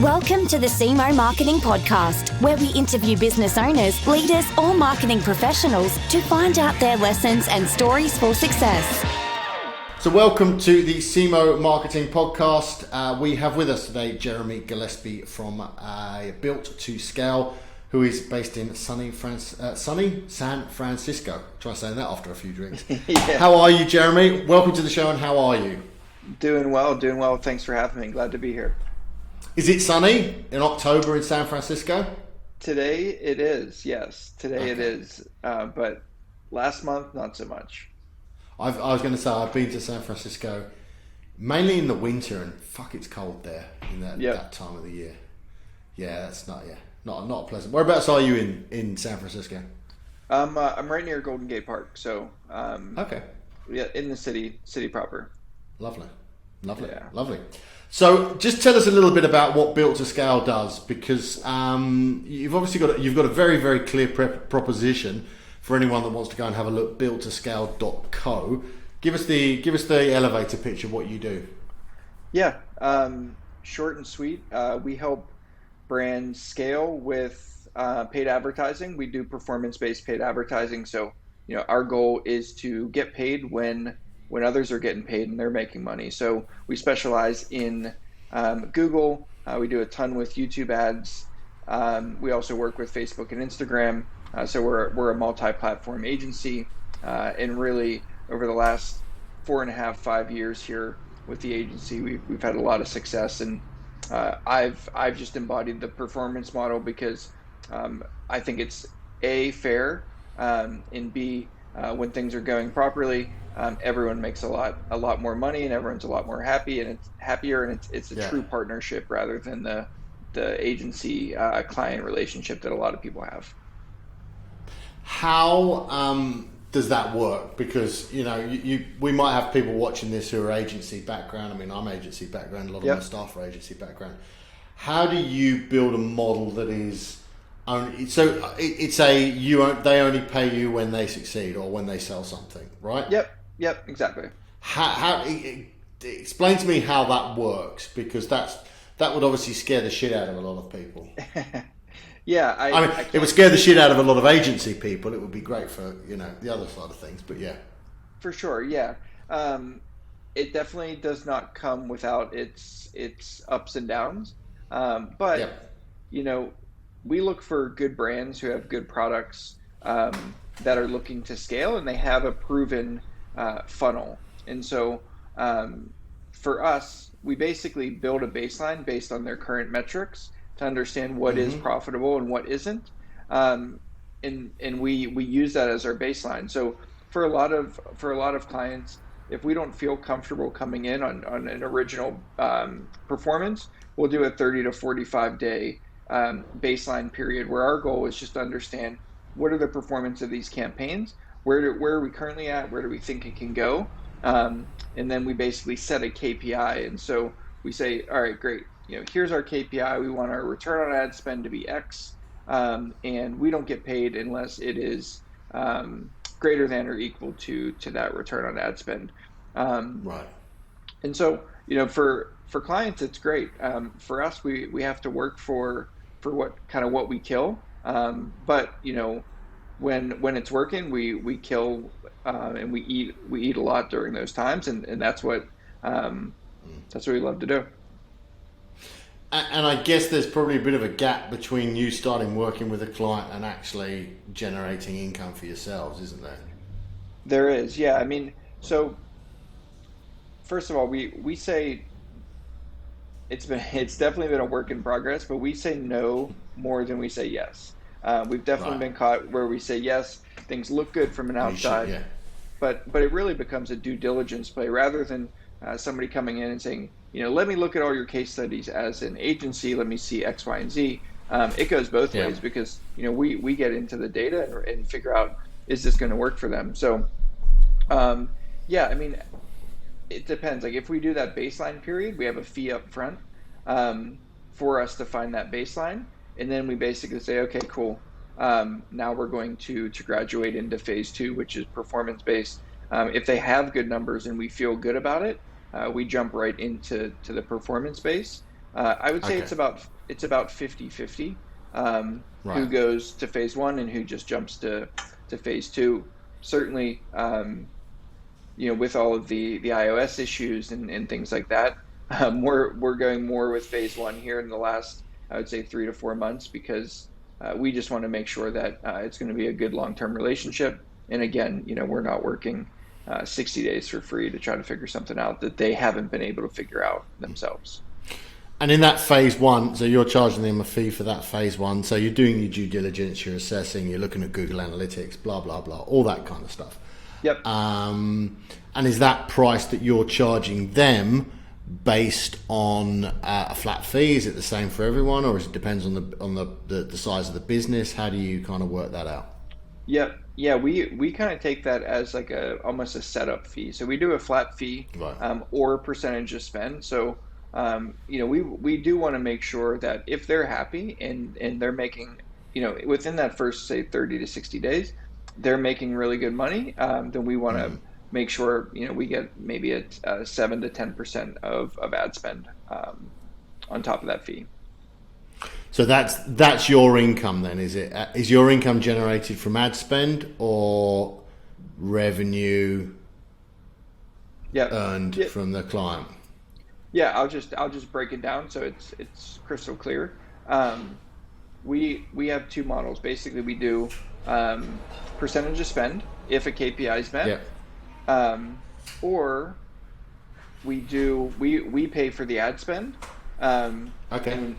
Welcome to the Cemoh Marketing Podcast, where we interview business owners, leaders, or marketing professionals to find out their lessons and stories for success. So welcome to the Cemoh Marketing Podcast. We have with us today Jeremy Gillespie from Built to Scale, who is based in sunny San Francisco. Try saying that after a few drinks. Yeah. How are you, Jeremy? Welcome to the show, and how are you? Doing well. Thanks for having me. Glad to be here. Is it sunny in October in San Francisco? Today it is, yes. Today it Okay. is, but last month, not so much. I was going to say, I've been to San Francisco mainly in the winter, and fuck, it's cold there in that time of the year. Yeah, that's not pleasant. Whereabouts are you in San Francisco? I'm right near Golden Gate Park, so Okay. yeah, in the city proper. Lovely. Yeah. Lovely. So just tell us a little bit about what Built to Scale does, because you've obviously got a very, very clear proposition for anyone that wants to go and have a look. builttoscale.co. Give us the elevator pitch of what you do. Yeah, short and sweet. We help brands scale with paid advertising. We do performance-based paid advertising. So, our goal is to get paid when others are getting paid and they're making money. So we specialize in Google. We do a ton with YouTube ads. We also work with Facebook and Instagram. So we're a multi-platform agency. And really, over the last 4.5 years here with the agency, we've had a lot of success. And I've just embodied the performance model because I think it's A, fair, and B, when things are going properly, everyone makes a lot more money, and everyone's a lot more happy, and it's happier, and it's a true partnership rather than the agency client relationship that a lot of people have. How does that work? Because we might have people watching this who are agency background. I mean, I'm agency background. A lot of my staff are agency background. How do you build a model that is only, so it's they only pay you when they succeed or when they sell something, right? Yep, exactly. How explain to me how that works, because that would obviously scare the shit out of a lot of people. Yeah, I mean, it would scare the shit out of a lot of agency people. It would be great for the other side of things, but yeah. For sure, yeah. It definitely does not come without its ups and downs. But we look for good brands who have good products that are looking to scale, and they have a proven funnel. And so for us, we basically build a baseline based on their current metrics to understand what is profitable and what isn't. And we use that as our baseline. So for a lot of clients, if we don't feel comfortable coming in on an original performance, we'll do a 30 to 45 day baseline period where our goal is just to understand what are the performance of these campaigns, where are we currently at, where do we think it can go, and then we basically set a KPI. And so we say, all right, great, here's our KPI. We want our return on ad spend to be X, and we don't get paid unless it is greater than or equal to that return on ad spend. Right. And so for clients, it's great. For us, we have to work for what we kill. But when it's working, we kill, and we eat a lot during those times, and that's what we love to do. And I guess there's probably a bit of a gap between you starting working with a client and actually generating income for yourselves, isn't there? There is, yeah. I mean, so first of all, we say it's definitely been a work in progress, but we say no more than we say yes. We've definitely been caught where we say yes, things look good from an outside, but it really becomes a due diligence play rather than somebody coming in and saying, let me look at all your case studies as an agency, let me see X, Y, and Z. It goes both ways because we get into the data and figure out, is this going to work for them? So I mean, it depends. Like if we do that baseline period, we have a fee up front for us to find that baseline. And then we basically say, okay, cool. Now we're going to graduate into phase 2, which is performance based. If they have good numbers and we feel good about it, we jump right into the performance base. I would say Okay. it's about 50-50, who Right. goes to phase one and who just jumps to phase two. Certainly, with all of the iOS issues and things like that, we're going more with phase one here in the last, I would say, 3 to 4 months, because we just want to make sure that it's going to be a good long-term relationship. And again, we're not working 60 days for free to try to figure something out that they haven't been able to figure out themselves. And in that phase one, so you're charging them a fee for that phase one. So you're doing your due diligence, you're assessing, you're looking at Google Analytics, blah, blah, blah, all that kind of stuff. Yep. And is that price that you're charging them based on a flat fee? Is it the same for everyone, or is it depends on the size of the business? How do you kind of work that out? Yep. Yeah, we kind of take that as like almost a setup fee. So we do a flat fee, Right. or a percentage of spend. So we do want to make sure that if they're happy and they're making, within that first, say, 30 to 60 days, they're making really good money, then we want to make sure, we get maybe a 7 to 10% of ad spend on top of that fee. So that's your income then, is it? Is your income generated from ad spend or revenue earned from the client? Yeah, I'll just break it down so it's crystal clear. We have two models. Basically, we do percentage of spend if a KPI is met, or we pay for the ad spend, Okay.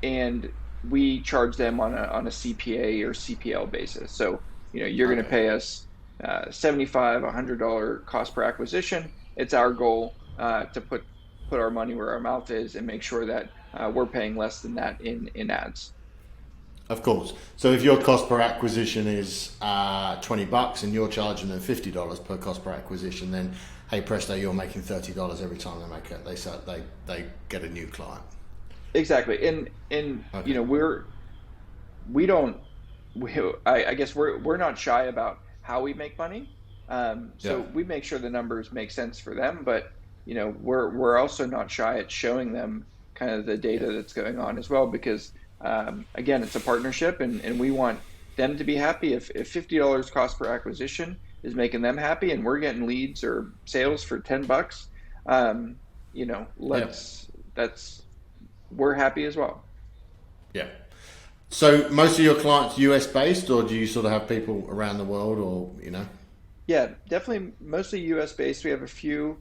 and we charge them on a CPA or CPL basis. So you're going to pay us $75, $100 cost per acquisition. It's our goal to put our money where our mouth is and make sure that we're paying less than that in ads. Of course. So if your cost per acquisition is $20 and you're charging them $50 per cost per acquisition, then hey presto, you're making $30 every time they get a new client. Exactly. And Okay. I guess we're not shy about how we make money. So we make sure the numbers make sense for them, but we're also not shy at showing them kind of the data that's going on as well, because again, it's a partnership, and we want them to be happy. If $50 cost per acquisition is making them happy and we're getting leads or sales for $10, we're happy as well. Yeah. So most of your clients US based, or do you sort of have people around the world, or Yeah, definitely mostly US based. We have a few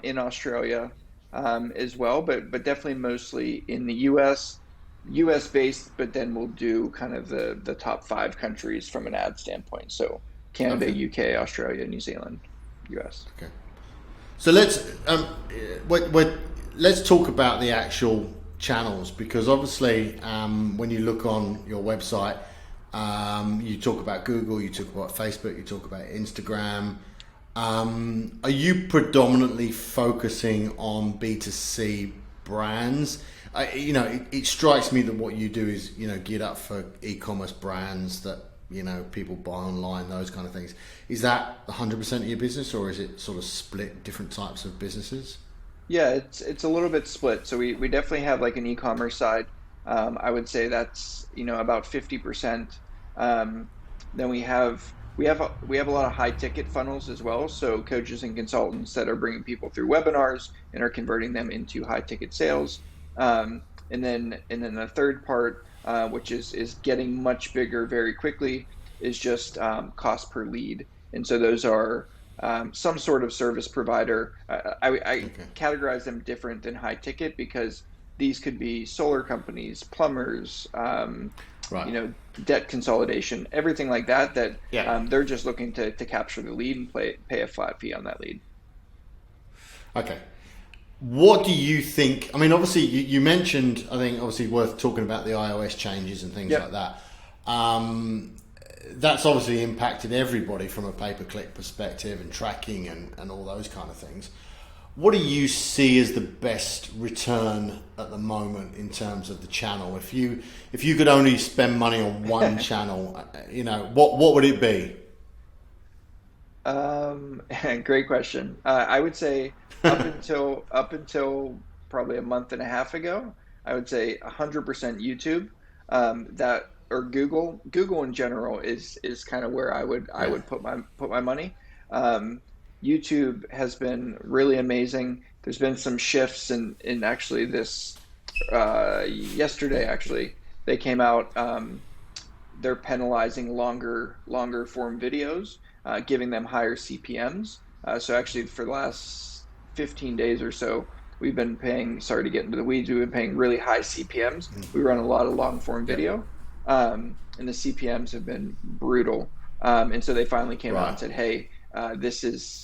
in Australia as well, but definitely mostly in the US based, but then we'll do kind of the top 5 countries from an ad standpoint. So Canada, Okay. UK, Australia, New Zealand, US. Okay. So let's talk about the actual channels, because obviously when you look on your website, you talk about Google, you talk about Facebook, you talk about Instagram. Are you predominantly focusing on B2C brands? It strikes me that what you do is geared up for e-commerce brands that people buy online, those kind of things. Is that 100% of your business, or is it sort of split different types of businesses? Yeah, it's a little bit split. So we definitely have like an e-commerce side. I would say that's about 50%. Then we have a lot of high ticket funnels as well. So coaches and consultants that are bringing people through webinars and are converting them into high ticket sales. And then the third part, which is getting much bigger very quickly, is just cost per lead. And so those are some sort of service provider. I categorize them different than high ticket, because these could be solar companies, plumbers, Right. debt consolidation, everything like that. Yeah. They're just looking to capture the lead and pay a flat fee on that lead. Okay. What do you think? I mean, obviously, you mentioned, I think, obviously, worth talking about the iOS changes and things like that. That's obviously impacted everybody from a pay-per-click perspective and tracking and all those kind of things. What do you see as the best return at the moment in terms of the channel? If you could only spend money on one channel, what would it be? Great question. I would say up until probably a month and a half ago, I would say 100% YouTube. That or Google in general is kind of where I would put my money. YouTube has been really amazing. There's been some shifts in actually this yesterday actually they came out. They're penalizing longer form videos, giving them higher CPMs. So actually, for the last 15 days or so, we've been paying. Sorry to get into the weeds. We've been paying really high CPMs. We run a lot of long form video, and the CPMs have been brutal. And so they finally came out and said, "Hey,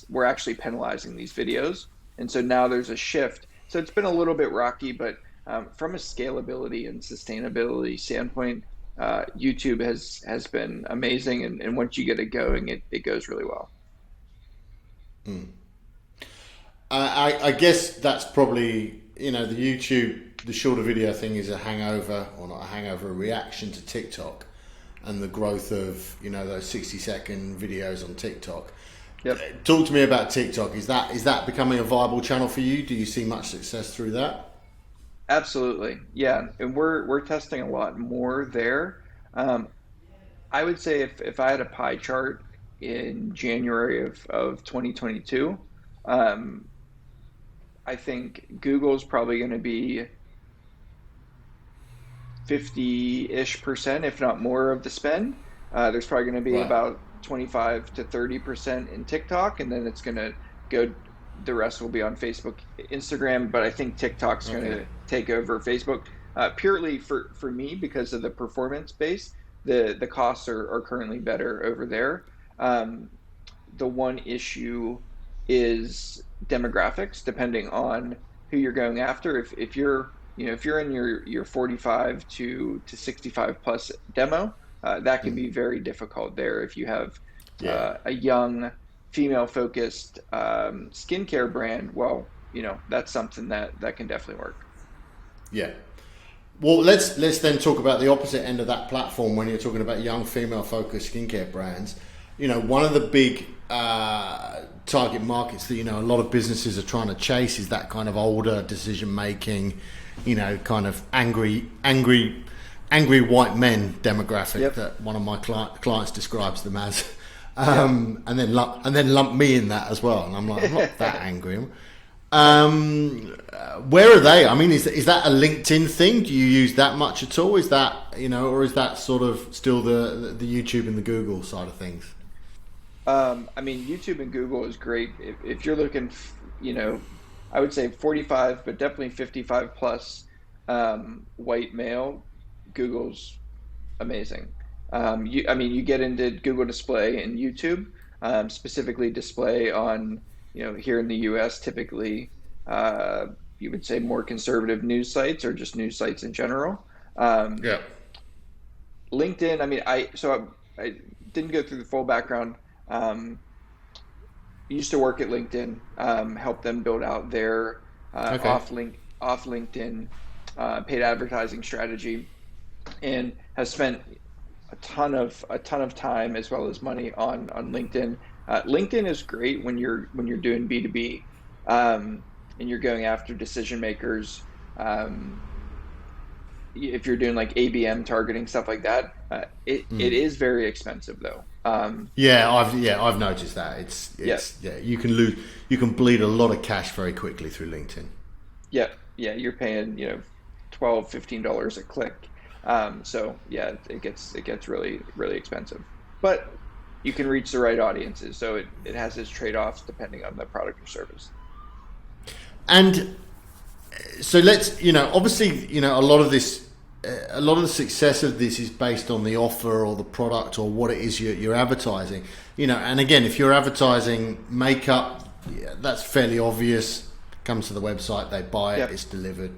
we're actually penalizing these videos." And so now there's a shift. So it's been a little bit rocky, but from a scalability and sustainability standpoint, YouTube has been amazing, and once you get it going, it goes really well. I guess that's probably, the YouTube, the shorter video thing is a hangover, or not a hangover, a reaction to TikTok and the growth of, those 60-second videos on TikTok. Yep. Talk to me about TikTok. Is that becoming a viable channel for you? Do you see much success through that? Absolutely. Yeah. And we're testing a lot more there. I would say if I had a pie chart in January of 2022, I think Google's probably going to be 50-ish%, if not more, of the spend. There's probably going to be about 25 to 30% in TikTok, and then it's going to go. The rest will be on Facebook, Instagram, but I think TikTok's going to take over Facebook purely for me because of the performance base. The costs are currently better over there. The one issue is demographics, depending on who you're going after. If you're in your 45 to 65 plus demo, that can be very difficult there. If you have a young female focused skincare brand, well, that's something that can definitely work. Yeah. Well, let's then talk about the opposite end of that platform when you're talking about young female focused skincare brands. One of the big target markets that a lot of businesses are trying to chase is that kind of older decision making, kind of angry white men demographic that one of my clients describes them as. And then lump me in that as well, and I'm like, I'm not that angry. Where are they? I mean, is that a LinkedIn thing? Do you use that much at all? Is that or is that sort of still the YouTube and the Google side of things? I mean, YouTube and Google is great if you're looking. I would say 45, but definitely 55 plus white male. Google's amazing. You get into Google Display and YouTube, specifically display on, here in the US, typically, you would say more conservative news sites or just news sites in general. LinkedIn, I didn't go through the full background. Used to work at LinkedIn, helped them build out their off LinkedIn paid advertising strategy, and has spent a ton of time as well as money on LinkedIn. LinkedIn is great when you're doing B2B, and you're going after decision makers. If you're doing like ABM targeting, stuff like that, it is very expensive though. I've noticed that it's you can bleed a lot of cash very quickly through LinkedIn. You're paying $12-15 a click. It gets really, really expensive, but you can reach the right audiences. So it has its trade-offs depending on the product or service. And so let's, obviously, a lot of the success of this is based on the offer or the product or what it is you're advertising, and again, if you're advertising makeup, that's fairly obvious. Comes to the website, they buy it, it's delivered.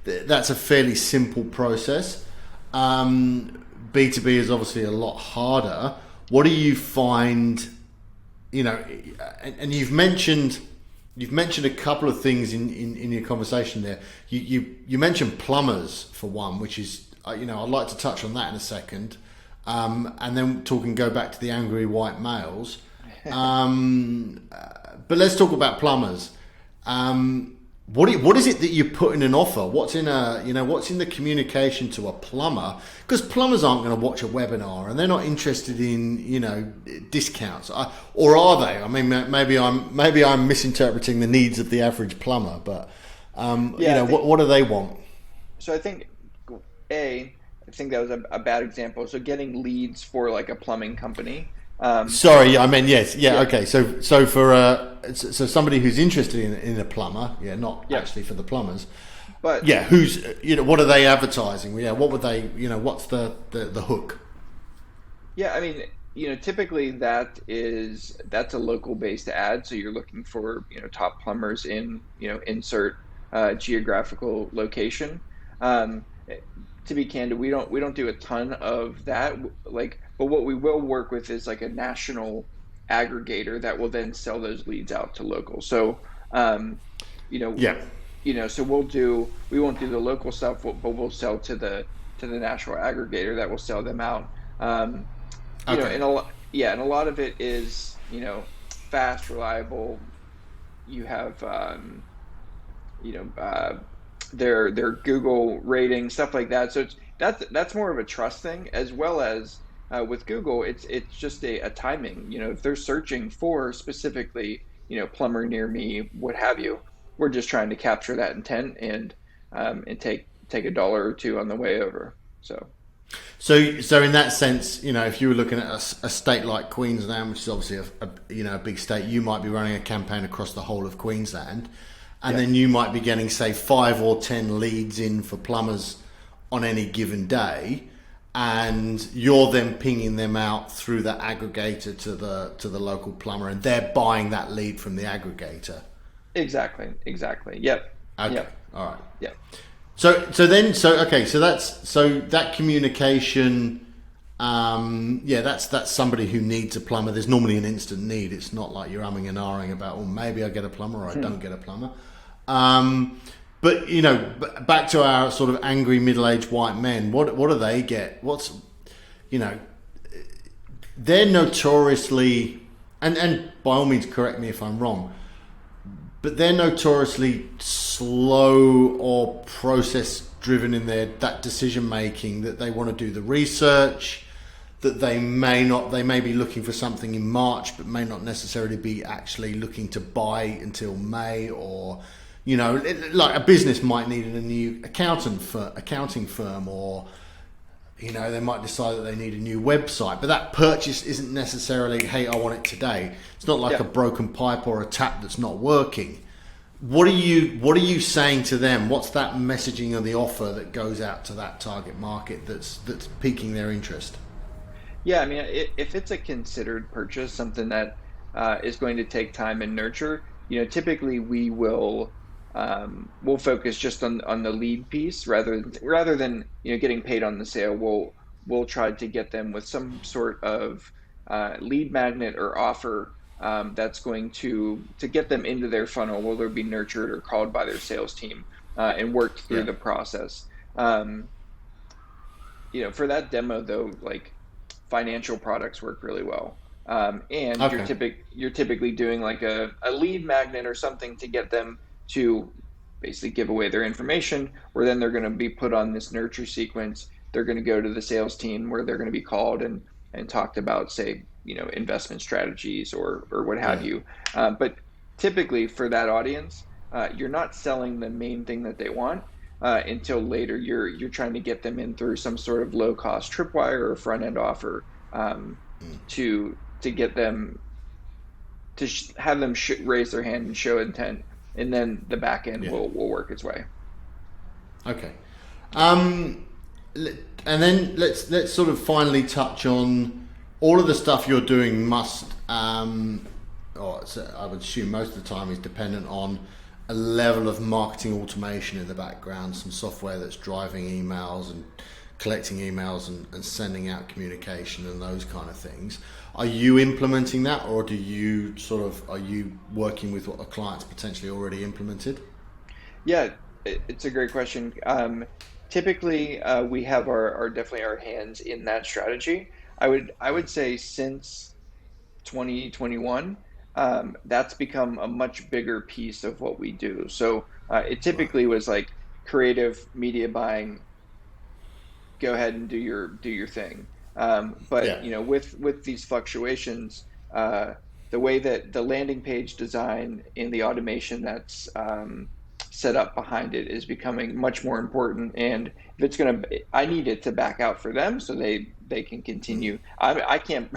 That's a fairly simple process. B2B is obviously a lot harder. What do you find? And you've mentioned a couple of things in your conversation there. You mentioned plumbers for one, which is I'd like to touch on that in a second, and then go back to the angry white males. But let's talk about plumbers. what is it that you put in an offer? What's in the communication to a plumber? Because plumbers aren't going to watch a webinar, and they're not interested in discounts, or are they? I mean, maybe I'm misinterpreting the needs of the average plumber, but what do they want? So I think I think that was a bad example. So getting leads for like a plumbing company. Sorry, I mean yes, yeah. Okay, so for somebody who's interested in a plumber, not actually for the plumbers, but who's what are they advertising? Yeah, what would they what's the hook? Yeah, I mean, typically that's a local based ad. So you're looking for top plumbers in insert geographical location. To be candid, we don't do a ton of that. But what we will work with is like a national aggregator that will then sell those leads out to local. So, so we won't do the local stuff, but we'll sell to the national aggregator that will sell them out. And a lot of it is fast, reliable. You have their Google rating, stuff like that. So that's more of a trust thing, as well as with Google, it's just a timing. If they're searching for specifically, plumber near me, what have you, we're just trying to capture that intent and take $1 or $2 on the way over. So in that sense, if you were looking at a state like Queensland, which is obviously a big state, you might be running a campaign across the whole of Queensland. And then you might be getting, say, 5 or 10 leads in for plumbers on any given day, and you're then pinging them out through the aggregator to the local plumber, and they're buying that lead from the aggregator. Exactly. Yep. Okay. Yep. All right. Yep. So that communication. That's somebody who needs a plumber. There's normally an instant need. It's not like you're umming and ahhing about, maybe I get a plumber or I don't get a plumber. But back to our sort of angry middle-aged white men. What do they get? They're notoriously, and by all means correct me if I'm wrong, but they're notoriously slow or process-driven in that decision making. That they want to do the research. That they may be looking for something in March, but may not necessarily be actually looking to buy until May, or like a business might need a new accounting firm, or they might decide that they need a new website, but that purchase isn't necessarily, hey, I want it today. It's not like a broken pipe or a tap that's not working. What are you saying to them? What's that messaging of the offer that goes out to that target market that's piquing their interest? Yeah, I mean, if it's a considered purchase, something that is going to take time and nurture, typically we will we'll focus just on the lead piece rather than getting paid on the sale. We'll try to get them with some sort of lead magnet or offer that's going to get them into their funnel, where they'll be nurtured or called by their sales team and worked through the process. For that demo though, like, financial products work really well, and you're typically doing like a lead magnet or something to get them to basically give away their information, where then they're going to be put on this nurture sequence. They're going to go to the sales team, where they're going to be called and talked about, say, investment strategies or what have you. But typically for that audience, you're not selling the main thing that they want until later. You're trying to get them in through some sort of low cost tripwire or front end offer to get them to have them raise their hand and show intent, and then the back end will work its way. Okay, and then let's sort of finally touch on all of the stuff you're doing. I would assume most of the time is dependent on a level of marketing automation in the background, some software that's driving emails and collecting emails and sending out communication and those kind of things. Are you implementing that, or are you working with what the client's potentially already implemented? Yeah, it's a great question. Typically, we have definitely our hands in that strategy. I would say since 2021, that's become a much bigger piece of what we do. So It typically was like creative media buying, go ahead and do your thing. But Yeah. with these fluctuations, the way that the landing page design and the automation that's set up behind it is becoming much more important. And if it's I need it to back out for them so they can continue. I can't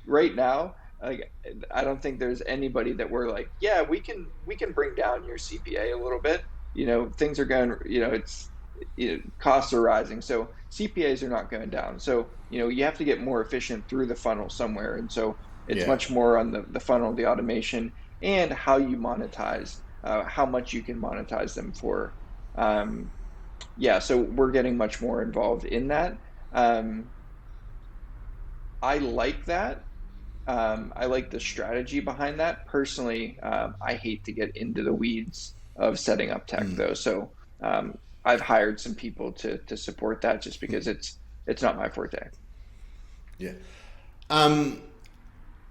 right now. Like, I don't think there's anybody that we're like, yeah, we can bring down your CPA a little bit. Things are going. Costs are rising, so CPAs are not going down. So you have to get more efficient through the funnel somewhere, and so it's Yeah. much more on the funnel, the automation, and how you monetize, how much you can monetize them for. Yeah, so we're getting much more involved in that. Um, I like that. I like the strategy behind that. Personally, I hate to get into the weeds of setting up tech though. So I've hired some people to support that just because it's not my forte. Yeah. Um,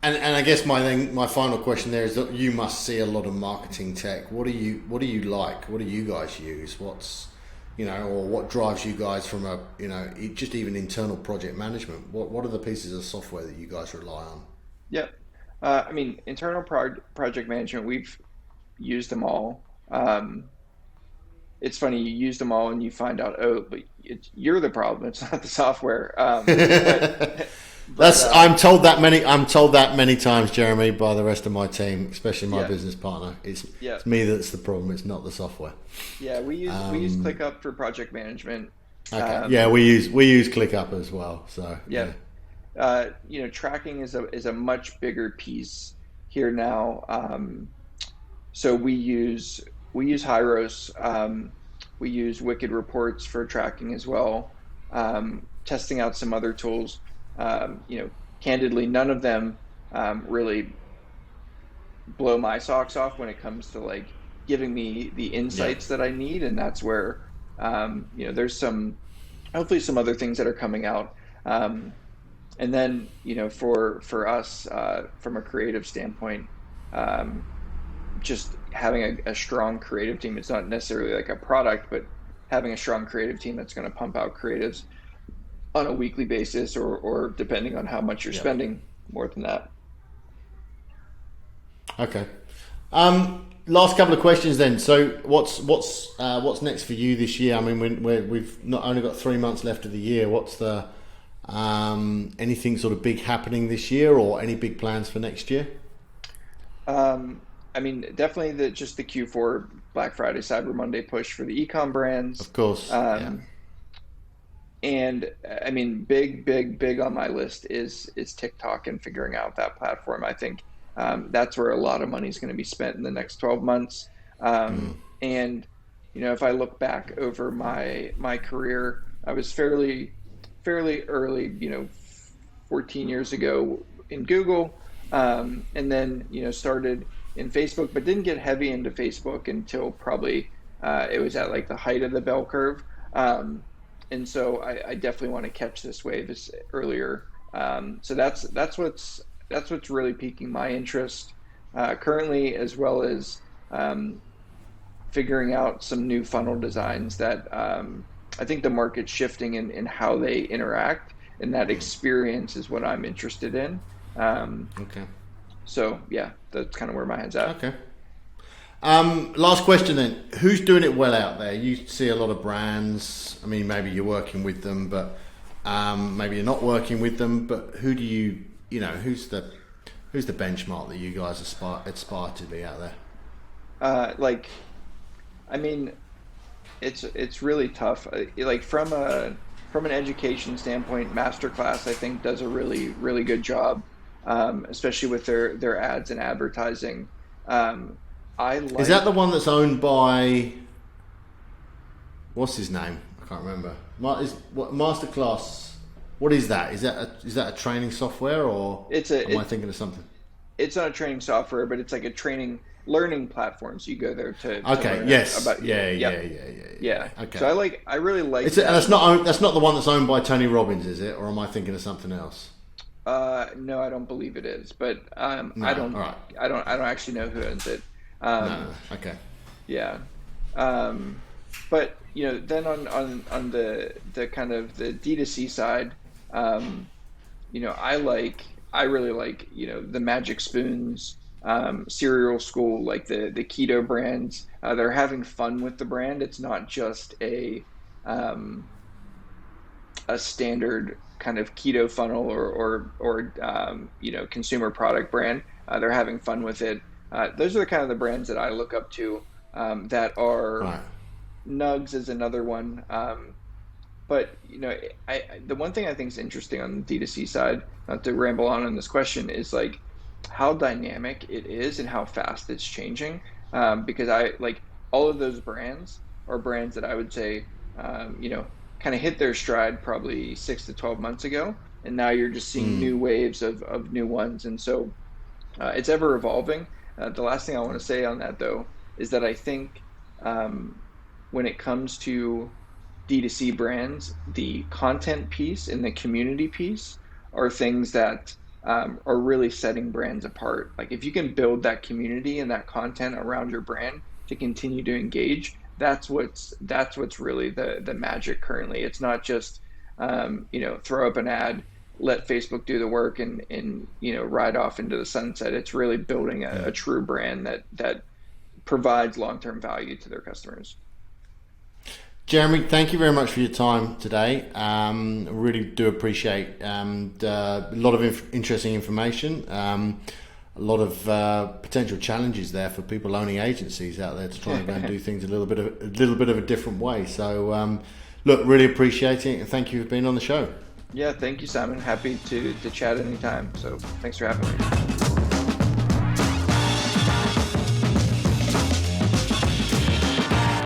and I guess my final question there is that you must see a lot of marketing tech. What do you like? What do you guys use? Or what drives you guys from just even internal project management? What are the pieces of software that you guys rely on? Yeah. I mean, internal project management, we've used them all. It's funny, you use them all and you find out, oh, but you're the problem. It's not the software. But but I'm told that many times, Jeremy, by the rest of my team, especially my yeah, business partner. yeah, It's me that's the problem. It's not the software. yeah. We use ClickUp for project management. Okay. Yeah, we use ClickUp as well. So Yeah. yeah. Tracking is a much bigger piece here now. So we use Hyros. We use Wicked Reports for tracking as well. Testing out some other tools. Candidly, none of them really blow my socks off when it comes to like giving me the Yeah. insights that I need, and that's where there's hopefully some other things that are coming out. And then for us from a creative standpoint, um, just having a strong creative team. It's not necessarily like a product, but having a strong creative team that's going to pump out creatives on a weekly basis, or depending on how much you're Yeah. spending, more than that. Okay. Last couple of questions then. So what's next for you this year? I mean, we've not only got 3 months left of the year. What's the anything sort of big happening this year, or any big plans for next year? I mean, definitely just the Q4 Black Friday, Cyber Monday push for the ecom brands. Of course. Yeah. And I mean, big on my list is TikTok and figuring out that platform. I think that's where a lot of money is going to be spent in the next 12 months. And if I look back over my career, I was fairly early, 14 years ago in Google, and then started in Facebook, but didn't get heavy into Facebook until probably it was at like the height of the bell curve. And so I definitely want to catch this wave earlier. So that's what's really piquing my interest currently, as well as figuring out some new funnel designs that I think the market's shifting in how they interact, and that experience is what I'm interested in. Okay. So yeah, that's kind of where my head's at. Okay. Last question then. Who's doing it well out there? You see a lot of brands. I mean, maybe you're working with them, but maybe you're not working with them. But who do who's the benchmark that you guys aspire to be out there? I mean, it's really tough. Like from an education standpoint, Masterclass I think does a really good job, especially with their ads and advertising. Is that the one that's owned by what's his name? I can't remember. Masterclass. What is that? Is that a training software, or am I thinking of something? It's not a training software, but it's like a training learning platform. So you go there to Okay. learn Yes. about Yeah. Okay. So I really like And that. that's not the one that's owned by Tony Robbins, is it? Or am I thinking of something else? No, I don't believe it is, but No, I don't all right. I don't actually know who owns it. No. Okay. Yeah. But then on the kind of the D2C side, I really like the Magic Spoons, Cereal School, like the keto brands. They're having fun with the brand. It's not just um, a standard kind of keto funnel or consumer product brand. They're having fun with it. Those are the kind of the brands that I look up to, that are. Right. Nugs is another one. But the one thing I think is interesting on the D2C side, not to ramble on this question, is like how dynamic it is and how fast it's changing. Because I like all of those brands are brands that I would say, kind of hit their stride probably 6 to 12 months ago, and now you're just seeing new waves of new ones, and so it's ever evolving. The last thing I want to say on that though is that I think, when it comes to D2C brands, the content piece and the community piece are things that are really setting brands apart. Like if you can build that community and that content around your brand to continue to engage, that's what's really the magic currently. It's not just throw up an ad, let Facebook do the work, and ride off into the sunset. It's really building a true brand that provides long-term value to their customers. Jeremy, thank you very much for your time today. Really do appreciate a lot of interesting information, a lot of potential challenges there for people owning agencies out there to try and go and do things a little bit of a different way. So, look, really appreciate it, and thank you for being on the show. Yeah, thank you, Simon. Happy to chat anytime. So thanks for having me.